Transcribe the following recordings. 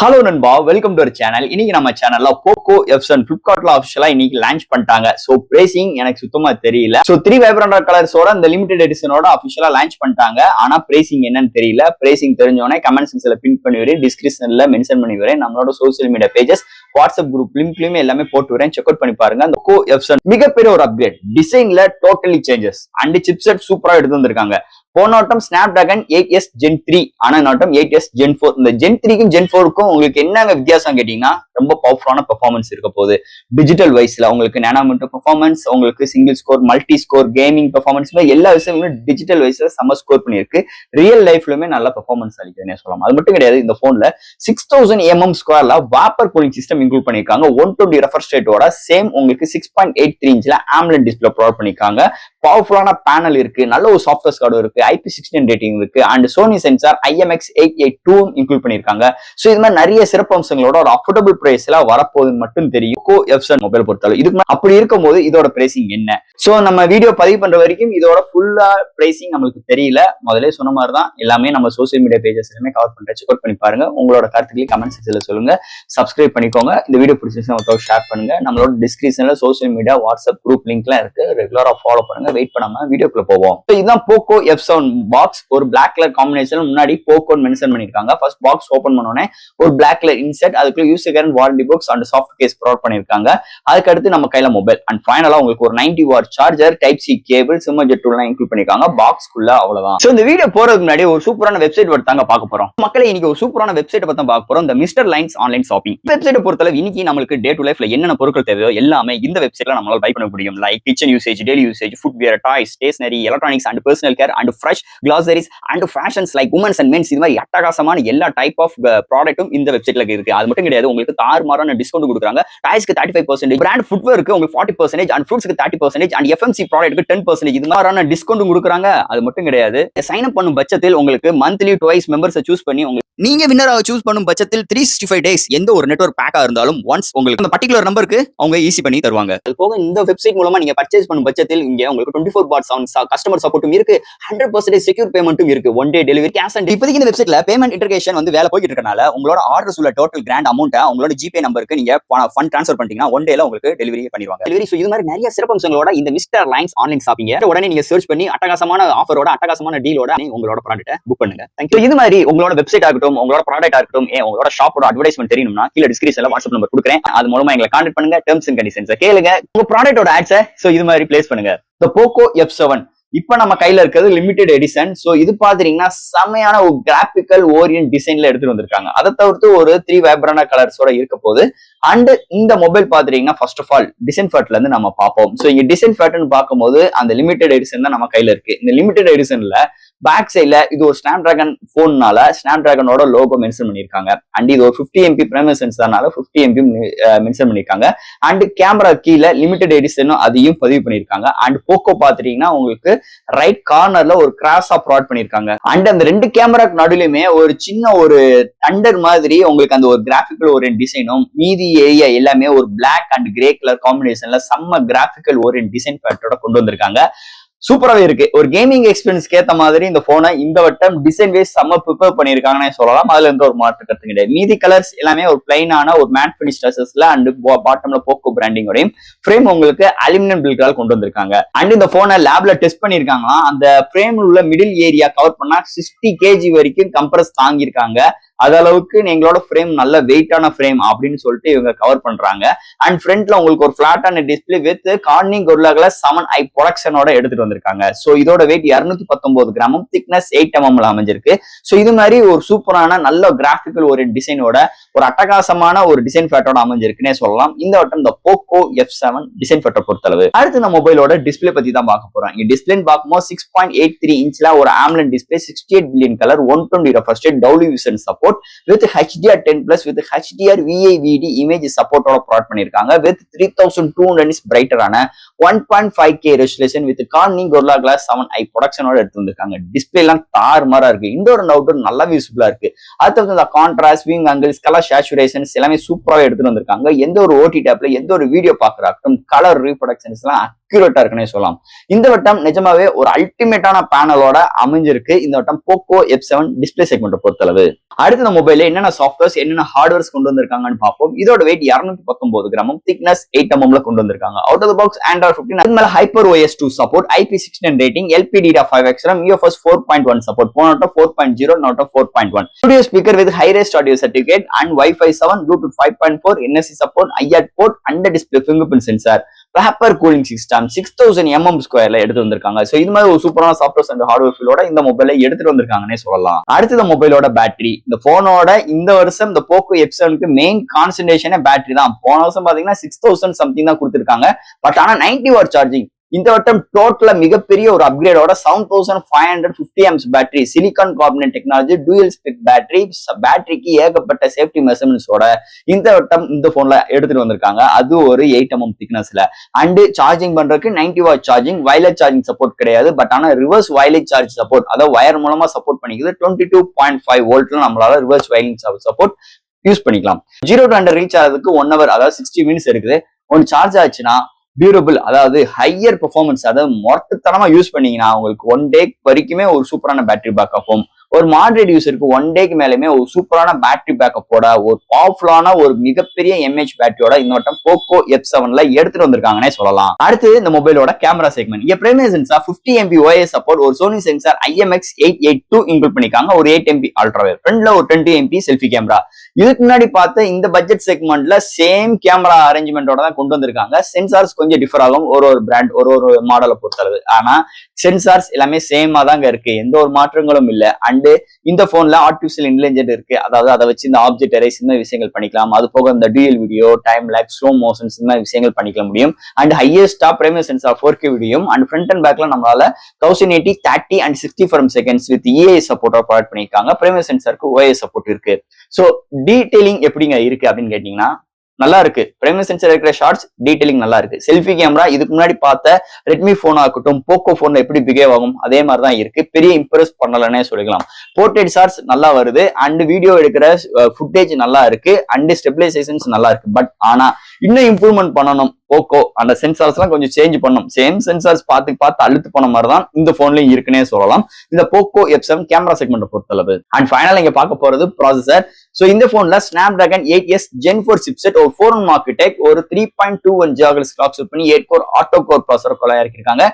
Hello நண்பா, welcome to our channel. இன்னைக்கு நம்ம சேனல்ல போக்கோ F7 பிளிப்கார்ட்ல ஆஃபிஷியலா இன்னைக்கு லான்ச் பண்ணிட்டாங்க. சோ பிரைசிங் எனக்கு சுத்தமா தெரியல. சோ 3 வைப்ரண்ட் கலர்ஸோட இந்த லிமிடெட் எடிஷனோட ஆஃபிஷியலா லான்ச் பண்ணிட்டாங்க. ஆனா பிரைசிங் என்னன்னு தெரியல. பிரைசிங் தெரிஞ்சவனே கமெண்ட் செக்ஷன்ல பின் பண்ணி வரேன், டிஸ்கிரிப்ஷன்ல மென்ஷன் பண்ணி வரேன். நம்மளோட social media pages, WhatsApp group லிங்க்லயுமே எல்லாமே போட்டு வரேன். செக் அவுட் பண்ணி பாருங்க. அந்த போக்கோ F7 மிகப்பெரிய ஒரு அப்கிரேட், டிசைன்ல டோட்டலி சேஞ்சஸ் அண்ட் சிப்செட் சூப்பரா எடுத்து வந்திருக்காங்க. போனோட்டம் ஸ்னாப்டிராகன் 8s Gen 3, ஆனா நாட்டம் 8s Gen 4. இந்த Gen 3க்கும் Gen 4க்கும் உங்களுக்கு என்னங்க வித்தியாசம் கேட்டீங்கன்னா, ரொம்ப பவர்ஃபுல்லான பெர்ஃபார்மன்ஸ் இருக்க போகுது. டிஜிட்டல் வைஸ்ல உங்களுக்கு நானோமீட்டர் பெர்ஃபார்மன்ஸ், உங்களுக்கு single score, multi score, gaming performance, எல்லா விஷயமுமே டிஜிட்டல் வைஸ்ல செம்ம ஸ்கோர் பண்ணிருக்கு. ரியல் லைஃப்லயுமே நல்ல பெர்ஃபார்மன்ஸ் அளிக்குதுன்னே சொல்லலாம். அது மட்டும் கிடையாது, இந்த போன்ல 6000 mm ஸ்கொயர்ல வாப்பர் கூலிங் சிஸ்டம் இன்க்ளூட் பண்ணிருக்காங்க. 120 ரெஃப்ரெஷ் ரேட்டோட சேம் உங்களுக்கு 6.83 இன்ச்ல AMOLED டிஸ்பிளே ப்ரொவைட் பண்ணிருக்காங்க. பவர்ஃபுல்லான பேனல் இருக்கு, நல்ல ஒரு சாஃப்ட்வேர் கார்டு இருக்கு, IP16 ரேட்டிங் இருக்கு, and Sony sensor IMX882 include பண்ணிருக்காங்க. சோ இது மாதிரி நிறைய சிறப்பு அம்சங்களோட ஒரு அஃபோர்டபிள் பிரைஸ்ல வரப்போகுதுன்னு மட்டும் தெரியும் போக்கோ F7 மொபைல் பொறுத்தளவு. இதுக்கு அப்படி இருக்கும்போது இதோட பிரைசிங் என்ன? சோ நம்ம வீடியோ பதிவு பண்ற வரைக்கும் இதோட ஃபுல்லா பிரைசிங் நம்மளுக்கு தெரியல. முதல்ல சொன்ன மாதிரி தான் எல்லாமே நம்ம சோசியல் மீடியா பேஜஸ் எல்லாமே கவர் பண்றேன். செக் அவுட் பண்ணி பாருங்க. உங்களோட கருத்துக்களை கமெண்ட் செக்ஷன்ல சொல்லுங்க. சப்ஸ்கிரைப் பண்ணிக்கோங்க. இந்த வீடியோ பிடிச்சிருந்தா ஷேர் பண்ணுங்க. நம்மளோட டிஸ்கிரிப்ஷன்ல சோசியல் மீடியா, வாட்ஸ்அப் குரூப் லிங்க்லாம் இருக்கு. ரெகுலரா ஃபாலோ பண்ணுங்க. வெயிட் பண்ணாம வீடியோக்குள்ள போவோம். இதுதான் போக்கோ F7 பாக்ஸ். ஒரு பிளாக் கலர் காம்பினேஷன் முன்னாடி போக்கோ மென்ஷன் பண்ணிருக்காங்க. ஃபர்ஸ்ட் பாக்ஸ் ஓபன் பண்ணோனே ஒரு பிளாக் கலர் இன்செர்ட், அதுக்குள்ள user guarantee warranty box and soft case provide பண்ணிருக்காங்க. அதுக்கு அடுத்து நம்ம கையில மொபைல் அண்ட் ஃபைனலா உங்களுக்கு ஒரு 90 watt charger, type C cable, SIM ஜெட்லாம் இன்க்ளூட் பண்ணிருக்காங்க. பாக்ஸ்க்குள்ள அவ்வளவுதான். சோ இந்த வீடியோ போறதுக்கு முன்னாடி ஒரு சூப்பரான வெப்சைட் தாங்க பார்க்க போறோம். மக்களே, இன்னைக்கு ஒரு சூப்பரான வெப்சைட் பத்தி பார்க்க போறோம். இந்த mister lines online shopping website பொறுத்தளவு இன்னைக்கு நம்மளுக்கு டே டு லைஃப்ல என்னென்ன பொருட்கள் தேவையோ எல்லாமே இந்த வெப்சைட்ல நம்மளால பை பண்ண முடியும். Like kitchen usage, daily usage, footwear, toys, stationery, electronics and personal care and fresh groceries and fashions like women's and men's. இது மாதிரி அட்டகாசமான எல்லா டைப் ஆஃப் ப்ராடக்ட்டும் இந்த வெப்சைட்ல இருக்கு. அது மட்டும் கிடையாது, உங்களுக்கு தாறுமாறான டிஸ்கவுண்ட் கொடுக்குறாங்க. டாய்ஸ்க்கு 35%, பிராண்ட் ஃபுட்வேருக்கு உங்களுக்கு 40% அண்ட் ஃப்ரூட்ஸ்க்கு 30% அண்ட் FMC ப்ராடக்ட்க்கு 10%. இது மாதிரியான டிஸ்கவுண்ட் கொடுக்குறாங்க. அது மட்டும் கிடையாது, சைன் அப் பண்ணும் பட்சத்தில் உங்களுக்கு மந்த்லி டுவைஸ் மெம்பர்ஸை சூஸ் பண்ணி நீங்க வின்னராக சூஸ் பண்ணும் பட்சத்தில் 365 டேஸ் எந்த ஒரு நெட்வொர்க் பேக்கா இருந்தாலும் ஒன்ஸ் உங்களுக்கு அந்த பர்டிகுலர் நம்பருக்கு அவங்க ஈஸி பண்ணி தருவாங்க. அது போக இந்த வெப்சைட் மூலமா நீங்க பர்ச்சேஸ் பண்ணும் பட்சத்தில் இங்க உங்களுக்கு 24/7 கஸ்டமர் சப்போர்ட்டும் இருக்கு, 100% செக்யூர் பேமெண்ட்டும் இருக்கு, one day delivery, cash on. இப்போதைக்கு இந்த வெப்சைட்ல பேமெண்ட் இன்டகிரேஷன் வேலை போயிட்டு இருக்கனால உங்களோட ஆர்டர்ஸ் உள்ள டோட்டல் கிராண்ட் அமௌண்ட்டை உங்களோட ஜிபே நம்பருக்கு நீங்க ஃபண்ட் ட்ரான்ஸ்ஃபர் பண்ணிட்டீங்கன்னா ஒன் டேல உங்களுக்கு டெலிவரி பண்ணிடுவாங்க. டெலிவரி. இது மாதிரி நிறைய சிறப்பம்சங்களோட இந்த மிஸ்டர் லைன்ஸ் ஆன்லைன் ஷாப்பிங் உடனே நீங்க சர்ச் பண்ணி அட்டகாசமான ஆஃபரோட, அட்டகாசமான டீலோட உங்களோட ப்ராடக்ட்டை புக் பண்ணுங்க. தேங்க்யூ. இது மாதிரி உங்களோட வெப்சைட் ஆகட்டும், உங்களோட ப்ராடக்ட் ஆகட்டும், உங்களோட ஷாப்போட அட்வர்டைஸ்மென்ட் தெரியணும்னா கீழ டிஸ்கிரிப்ஷன்ல வாட்ஸ்அப் நம்பர் கொடுக்குறேன். அது மூலமா எங்களை கான்டாக்ட் பண்ணுங்க. டெர்ம்ஸ் அண்ட் கண்டிஷன்ஸ் கேளுங்க. உங்க ப்ராடக்ட்டோட ஆட்ஸை இது மாதிரி பிளேஸ் பண்ணுங்க. இந்த போக்கோ F7 இப்ப நம்ம கையில இருக்கிறது லிமிடெட் எடிஷன். சோ இது பாத்தீங்கன்னா செமையான ஒரு கிராபிக்கல் ஓரியன்ட் டிசைன்ல எடுத்துட்டு வந்திருக்காங்க. அதை தவிர்த்து ஒரு 3 வைப்ரண்ட் கலர்ஸோட இருக்க போது. அண்ட் இந்த மொபைல் பாத்தீங்கன்னா ஃபர்ஸ்ட் ஆஃப் ஆல் டிசைன் ஃபேட்ல இருந்து நம்ம பார்ப்போம். சோ இங்க டிசைன் ஃபேட்னு பார்க்கும்போது அந்த லிமிடெட் எடிஷன் தான் நம்ம கையில இருக்கு. இந்த லிமிடெட் எடிஷன்ல பேக் சைட்ல இது ஒரு ஸ்னாப்டிராகன் போன்னால ஸ்னாப்டிராகனோட லோகோ மென்ஷன் பண்ணிருக்காங்க. அண்ட் இது ஒரு 50 MP பிரைமரி சென்சார்னால 50 MP மென்ஷன் பண்ணிருக்காங்க. அண்ட் கேமரா கீழே லிமிடெட் எடிஷன் அதையும் பதிவு பண்ணிருக்காங்க. அண்ட் போக்கோ பாத்துட்டீங்கன்னா உங்களுக்கு ரைட் கார்னர்ல ஒரு கிராஸா ப்ரொவைட் பண்ணிருக்காங்க. அண்ட் அந்த ரெண்டு கேமராக்கு நடுவுலயுமே ஒரு சின்ன ஒரு தண்டர் மாதிரி உங்களுக்கு அந்த ஒரு கிராபிக்கல் ஓரியன்ட் டிசைனும், மீதி ஏரியா எல்லாமே ஒரு பிளாக் அண்ட் கிரே கலர் காம்பினேஷன்ல செம்ம கிராபிக்கல் ஓரியன்ட் டிசைன் பேட்டோட கொண்டு வந்திருக்காங்க. சூப்பராவே இருக்கு. ஒரு கேமிங் எக்ஸ்பீரியன்ஸ்க்கு ஏத்த மாதிரி இந்த போனை இந்த வட்டம் டிசைன் வைஸ் செம்ம ப்ரிப்பேர் பண்ணிருக்காங்கன்னு சொல்லலாம். அதுல இருந்து ஒரு மாற்று கருத்து கிடையாது. மீதி கலர்ஸ் எல்லாமே ஒரு பிளைனான ஒரு மேட் பினிஷ் டச்சஸ்ல அண்ட் பாட்டம்ல போக்கோ பிராண்டிங்கோடையும் ஃப்ரேம் உங்களுக்கு அலுமினியம் பில்டால் கொண்டு வந்திருக்காங்க. அண்ட் இந்த போனை லேப்ல டெஸ்ட் பண்ணிருக்காங்களா. அந்த ஃப்ரேம்ல உள்ள மிடில் ஏரியா கவர் பண்ணா 60 kg வரைக்கும் கம்ப்ரஸ் தாங்கியிருக்காங்க. அது அளவுக்கு எங்களோட ஃப்ரேம் நல்ல வெயிட்டான ஃப்ரேம் அப்படின்னு சொல்லிட்டு இவங்க கவர் பண்றாங்க. அண்ட் ஃப்ரண்ட்ல உங்களுக்கு ஒரு பிளாட்டான display with Corning Gorilla class 7i ப்ரொடக்ஷனோட எடுத்துட்டு வந்திருக்காங்க. சோ இதோட வெயிட் 219 கிராமும், திக்னஸ் 8 mm அமைஞ்சிருக்கு. சோ இது மாதிரி ஒரு சூப்பரான நல்ல கிராபிக்கல் ஒரு டிசைனோட ஒரு அட்டகாசமான ஒரு டிசைன் ஃபேட்டோட அமைஞ்சிருக்குன்னே சொல்லலாம். இந்த வட்டம் இந்த போக்கோ F7 டிசைன் ஃபேட்டை பொறுத்தளவு. அடுத்து இந்த மொபைலோட டிஸ்பிளே பத்தி தான் பார்க்க போறோம். இங்க டிஸ்பிளே பார்க்கும்போது 6.83 இன்ச்ல ஒரு AMOLED display, 68 billion colour, 120 refresh rate, W vision support with HDR10+ with HDR VAVD image support ஓட ப்ரொவைட் பண்ணிருக்காங்க. with 3200 nits brighter ஆன 1.5K resolution with Corning Gorilla class 7i ப்ரொடக்ஷனோட எடுத்து வந்திருக்காங்க. டிஸ்பிளே எல்லாம் தாறுமாறா இருக்கு. இன்டோர் அண்ட் அவுட்டோர் நல்லா விசிபிளா இருக்கு. அடுத்து இந்த contrast, viewing angles, colour saturations எல்லாமே சூப்பராக எடுத்துட்டு வந்திருக்காங்க. எந்த ஒரு OTT ஆப்ல எந்த ஒரு வீடியோ பாக்குறாட்டும் கலர் ரீப்ரொடக்ஷன்ஸ் எல்லாம் அக்யூரேட்டா இருக்குன்னே சொல்லலாம். இந்த வட்டம் நிஜமாவே ஒரு அல்டிமேட்டான பேனலோட அமைஞ்சிருக்கு இந்த வட்டம் போக்கோ F7 டிஸ்பிளே செக்மெண்ட் பொறுத்தளவு. அடுத்த இந்த மொபைல்ல என்னென்ன சாஃப்ட்வேர்ஸ் என்னென்ன ஹார்ட்வேர்ஸ் கொண்டு வந்திருக்காங்கன்னு பார்ப்போம். இதோட வெயிட் 219 கிராமும், திக்னஸ் 8 mm கொண்டு வந்திருக்காங்க. Out of the box Android 15, அது மேல HyperOS 2 support, IP16 rating, LPDDR5X RAM, UFS 4.1 support, போன வட்டம் 4.0, note 4.1. Studio speaker with high res audio certificate and Wi-Fi 7, Bluetooth 5.4, NFC support, IR port, under display fingerprint sensor, vapour cooling system, 6000 mm ஸ்கொயர்ல எடுத்து வந்திருக்காங்க. So இது மாதிரி ஒரு சூப்பரான softwares and hardware ஃபீலோட இந்த மொபைலை எடுத்துட்டு வந்திருக்காங்கன்னே சொல்லலாம். அடுத்து இந்த மொபைலோட பேட்டரி, இந்த போனோட இந்த வருஷம் இந்த போக்கோ F7க்கு மெயின் கான்சன்ட்ரேஷனே பேட்டரி தான். போன வருஷம் பாத்தீங்கன்னா 6000 சம்திங் தான் கொடுத்திருக்காங்க. பட் ஆனா 90 வாட் சார்ஜிங். இந்த வட்டம் டோட்டலா மிகப்பெரிய ஒரு அப்கிரேடோட 7550 amps battery, silicon carbonate technology, dual spec battery, பேட்டரிக்கு ஏகப்பட்ட சேஃப்டி மெஷர்மெண்ட்ஸோட இந்த வட்டம் இந்த போன்ல எடுத்துட்டு வந்திருக்காங்க. அது ஒரு 8 mm திக்னஸ்ல. அண்ட் சார்ஜிங் பண்றதுக்கு 90 watt charging, wireless charging support கிடையாது. பட் ஆனா ரிவர்ஸ் வயர்லெஸ் சார்ஜ் சப்போர்ட், அதாவது வயர் மூலமா சப்போர்ட் பண்ணிக்குது. 22.5 வோல்ட்ல நம்மளால ரிவர்ஸ் வயர்லெஸ் சப்போர்ட் யூஸ் பண்ணிக்கலாம். 0 to 100 ரீச் ஆகிறதுக்கு 1 hour, அதாவது 60 மினிட்ஸ் இருக்குது. ஒன்று சார்ஜ் ஆச்சுன்னா டியூரபிள், அதாவது ஹையர் பெர்ஃபார்மன்ஸ், அதாவது மொத்தத்தனமா யூஸ் பண்ணீங்கன்னா உங்களுக்கு 1 day வரைக்குமே ஒரு சூப்பரான பேட்டரி பேக்கப்பும், ஒரு மாடரேட் யூஸருக்கு 1 day மேலுமே ஒரு சூப்பரான பேட்டரி பேக்கப்போட ஒரு பவர்ஃபுல்லான ஒரு மிகப்பெரிய MH பேட்டரியோட இந்த வட்டம் போக்கோ F7ல எடுத்துட்டு வந்திருக்காங்கன்னே சொல்லலாம். அடுத்து இந்த மொபைலோட கேமரா செக்மெண்ட். இங்க primary sensor 50 MP OIS support, ஒரு சோனி சென்சார் IMX882 இன்க்ளூட் பண்ணிருக்காங்க. ஒரு 8 MP அல்ட்ரா வைட், ஃப்ரண்ட்ல ஒரு 20 MP செல்ஃபி கேமரா. இதுக்கு முன்னாடி பார்த்த இந்த பட்ஜெட் செக்மெண்ட்ல சேம் கேமரா அரேஞ்ச்மெண்டோட தான் கொண்டு வந்திருக்காங்க. சென்சார்ஸ் கொஞ்சம் டிஃபர் ஆகும் ஒரு பிராண்ட் ஒரு மாடலை பொறுத்தளவு. ஆனா சென்சார்ஸ் எல்லாமே சேமா தாங்க இருக்கு, எந்த ஒரு மாற்றங்களும் இல்ல. அண்ட் இந்த போன்ல ஆர்டிபிஷியல் இன்டெலிஜென்ஸ் இருக்கு, அதாவது அதை வச்சு இந்த ஆப்ஜெக்ட் எரேஸ் இந்த விஷயங்கள் பண்ணிக்கலாம். அது போக இந்த dual video, time lapse, slow motions இந்த விஷயங்கள் பண்ணிக்க முடியும். அண்ட் ஹையஸ்டா primary sensor 4K video and front and பேக்ல நம்மளால 1080, 30 and 60 frames seconds with EAI சப்போர்ட்டா ப்ரொவைட் பண்ணிருக்காங்க. பிரைமரி சென்சாருக்கு OIS சப்போர்ட் இருக்கு. சோ டீடைலிங் எப்படிங்க இருக்கு அப்படின்னு கேட்டீங்கன்னா நல்லா இருக்கு. பிரைமரி சென்சார் இருக்கிற ஷார்ட்ஸ் டீடைலிங் நல்லா இருக்கு. செல்ஃபி கேமரா இதுக்கு முன்னாடி பார்த்த ரெட்மி போனா இருக்கட்டும், போக்கோ போன்ல எப்படி பிஹேவ் ஆகும் அதே மாதிரி தான் இருக்கு. பெரிய இம்ப்ரெஸ் பண்ணலன்னே சொல்லிக்கலாம். போர்ட்ரேட் ஷார்ட்ஸ் நல்லா வருது அண்ட் வீடியோ எடுக்கிற ஃபுட்டேஜ் நல்லா இருக்கு அண்ட் ஸ்டெபிலைசேஷன்ஸ் நல்லா இருக்கு. பட் ஆனா இன்னும் இம்ப்ரூவ்மெண்ட் பண்ணணும். போக்கோ அந்த சென்சார்ஸ் எல்லாம் கொஞ்சம் சேஞ்ச் பண்ணும். சேம் சென்சார்ஸ் பார்த்து அழுத்து போன மாதிரி தான் இந்த போன்லயும் இருக்குன்னே சொல்லலாம் இந்த போக்கோ F7 கேமரா செக்மெண்ட் பொறுத்தளவு. அண்ட் ஃபைனல் இங்க பார்க்க போறது ப்ராசஸர். சோ இந்த போன்ல Snapdragon 8s Gen 4 சிப்செட், ஒரு 4 ஆர்கிடெக்ட், ஒரு 3.21 GHz கிளாக் சூட் பண்ணி 8 கோர் ஆட்டோ கோர் ப்ராசஸர் கொள்ள இறக்கிருக்காங்க.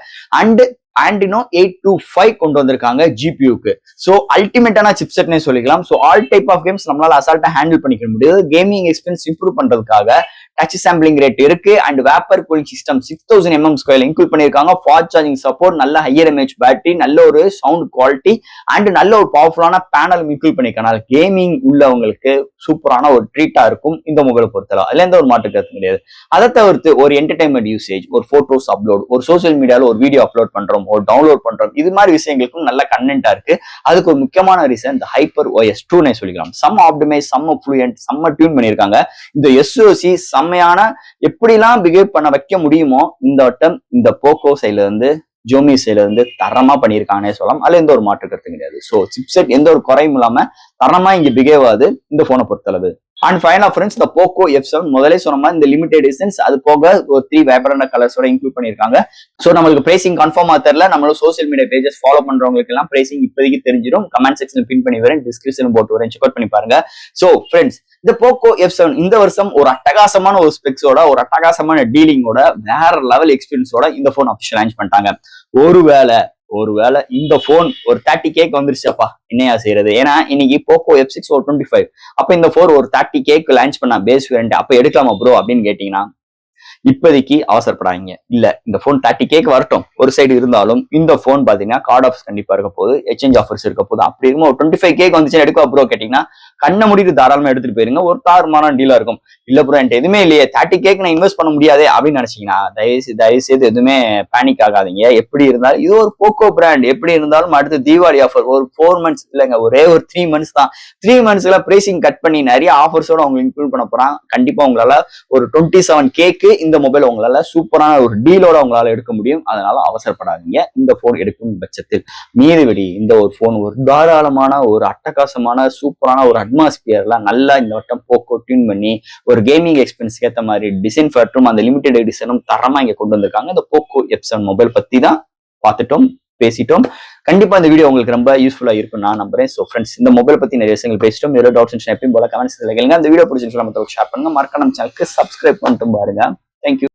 அண்ட் Adreno 825 கொண்டு வந்திருக்காங்க GPU-க்கு. சோ அல்டிமேட்டான சிப்செட்னே சொல்லிக்கலாம். So all type of games நம்மளால அசால்ட்டா ஹேண்டில் பண்ணிக்க முடியாது. கேமிங் எக்ஸ்பீரியன்ஸ் இம்ப்ரூவ் பண்றதுக்காக டச் சாம்பிளிங் ரேட் இருக்கு and vapour cooling system 6000 mm ஸ்கொயர்ல இன்க்ளூட் பண்ணிருக்காங்க. ஃபாஸ்ட் சார்ஜிங் சப்போர்ட், நல்ல ஹையர் MH பேட்டரி, நல்ல ஒரு சவுண்ட் குவாலிட்டி அண்ட் நல்ல ஒரு பவர்ஃபுல்லான பேனல் இன்க்ளூட் பண்ணிருக்காங்க. கேமிங் உள்ளவங்களுக்கு சூப்பரான ஒரு ட்ரீட்டா இருக்கும் இந்த மொபைலை பொறுத்தளவு. அதுல எந்த ஒரு மாற்று கருத்து கிடையாது. அதை தவிர்த்து ஒரு என்டர்டைன்மெண்ட் யூசேஜ், ஒரு போட்டோஸ் அப்லோட், ஒரு சோசியல் மீடியால ஒரு வீடியோ அப்லோட் பண்றோம், ஒரு டவுன்லோட் பண்றோம், இது மாதிரி விஷயங்களுக்கும் நல்ல கண்டென்ட்டா இருக்கு. அதுக்கு ஒரு முக்கியமான ரீசன் இந்த HyperOS 2 சொல்லிக்கலாம். செம்ம ஆப்டிமைஸ், செம்ம ஃப்ளூயன்ட், செம்ம டியூன் பண்ணிருக்காங்க. இந்த SoC செம்மையான எப்படிலாம் பிஹேவ் பண்ண வைக்க முடியுமோ இந்த வட்டம் இந்த போக்கோ சைட்ல இருந்து ஜோமி சைட்ல இருந்து தரமா பண்ணிருக்காங்கன்னே சொல்லலாம். அதுல எந்த ஒரு மாற்று கருத்து கிடையாது. சோ சிப்செட் எந்த ஒரு குறையும் இல்லாம தரமா இங்க பிஹேவ் ஆகுது இந்த போனை பொறுத்தளவு. அண்ட் ஃபைனல் ஃப்ரெண்ட்ஸ் இந்த போக்கோ F7 முதலே சொன்ன மாதிரி இந்த லிமிடெட் எடிஷன்ஸ், அது போக ஒரு 3 வைப்ரண்ட் கலர்ஸோட இன்க்ளூட் பண்ணிருக்காங்க. சோ நம்மளுக்கு பிரைசிங் கன்ஃபார்மா தெரியல. நம்மளும் சோசியல் மீடியா பேஜஸ் ஃபாலோ பண்றவங்களுக்கு எல்லாம் பிரைசிங் இப்போதைக்கு தெரிஞ்சிடும். கமெண்ட் செக்ஷன் பின் பண்ணி வரேன், டிஸ்கிரிப்ஷன் போட்டு வரேன், செக் அவுட் பண்ணி பாருங்க. சோ ஃப்ரெண்ட்ஸ் இந்த போக்கோ F7 இந்த வருஷம் ஒரு அட்டகாசமான ஒரு ஸ்பெக்ஸோட, ஒரு அட்டகாசமான டீலிங்கோட, வேற லெவல் எக்ஸ்பீரியன்ஸோட இந்த போன் அபிஷியல் லான்ச் பண்ணிட்டாங்க. ஒருவேளை இந்த போன் ஒரு 30K வந்துருச்சப்பா என்னையா செய்யறது? ஏன்னா இன்னைக்கு போக்கோ F6 ஒரு 25, அப்ப இந்த போன் ஒரு 30K லான்ச் பண்ணா பேஸ் வேரியன்ட், அப்ப எடுக்கலாமா ப்ரோ அப்படின்னு கேட்டீங்கன்னா இப்போதைக்கு அவசரப்படாதீங்க. இல்ல இந்த போன் 30K வரட்டும் ஒரு சைடு இருந்தாலும் இந்த போன் பாத்தீங்கன்னா கார்டு ஆஃபர்ஸ் கண்டிப்பா இருக்க போது, எக்ஸ்சேஞ்ச் ஆஃபர்ஸ் இருக்க போது. அப்படி இருக்கும் ஒரு 25K வந்துச்சு எடுக்க ப்ரோ கேட்டீங்கன்னா கண்ணை முடிட்டு தாராளமா எடுத்துட்டு போயிருங்க. ஒரு தாறுமான டீலா இருக்கும். இல்ல ப்ரோ என்கிட்ட எதுவுமே இல்லையே 30K நான் இன்வெஸ்ட் பண்ண முடியாதே அப்படின்னு நினைச்சீங்கன்னா தயவுசெய்து எதுவுமே பேனிக் ஆகாதீங்க. எப்படி இருந்தாலும் இது ஒரு போக்கோ பிராண்ட், எப்படி இருந்தாலும் அடுத்து தீபாவளி ஆஃபர் ஒரு 4 months இல்லைங்க, ஒரே ஒரு 3 months தான். 3 monthsல பிரைசிங் கட் பண்ணி நிறைய ஆஃபர்ஸோட அவங்க இன்க்ளூட் பண்ண போறாங்க. கண்டிப்பா உங்களால ஒரு 27K இந்த இந்த மொபைல் உங்களால சூப்பரான ஒரு டீலோட உங்களால எடுக்க முடியும். அதனால அவசரப்படாதீங்க இந்த போன் எடுக்கும் பட்சத்தில். மீதிபடி இந்த ஒரு போன் ஒரு தாராளமான ஒரு அட்டகாசமான சூப்பரான ஒரு அட்மாஸ்பியர்ல நல்லா இந்த வட்டம் போக்கோ டியூன் பண்ணி ஒரு கேமிங் எக்ஸ்பீரியன்ஸ்க்கு ஏற்ற மாதிரி டிசைன் ஃபேக்டரும் அந்த லிமிடெட் எடிஷனும் தரமா இங்க கொண்டு வந்திருக்காங்க. இந்த போக்கோ F7 மொபைல் பத்தி தான் பார்த்துட்டோம், பேசிட்டோம். கண்டிப்பா இந்த வீடியோ உங்களுக்கு ரொம்ப யூஸ்ஃபுல்லா இருக்கும் நான் நம்புறேன். சோ ஃப்ரெண்ட்ஸ், இந்த மொபைல் பத்தி நிறைய விஷயங்கள் பேசிட்டோம். ஏதோ டவுட்ஸ் எப்பயும் போல கமெண்ட்ஸ்ல கேளுங்க. அந்த வீடியோ பிடிச்சிருந்தா மத்தவங்க ஷேர் பண்ணுங்க. மறக்காம நம்ம சேனலுக்கு சப்ஸ்கிரைப் பண்ணிட்டு பாருங்க. தேங்க்யூ.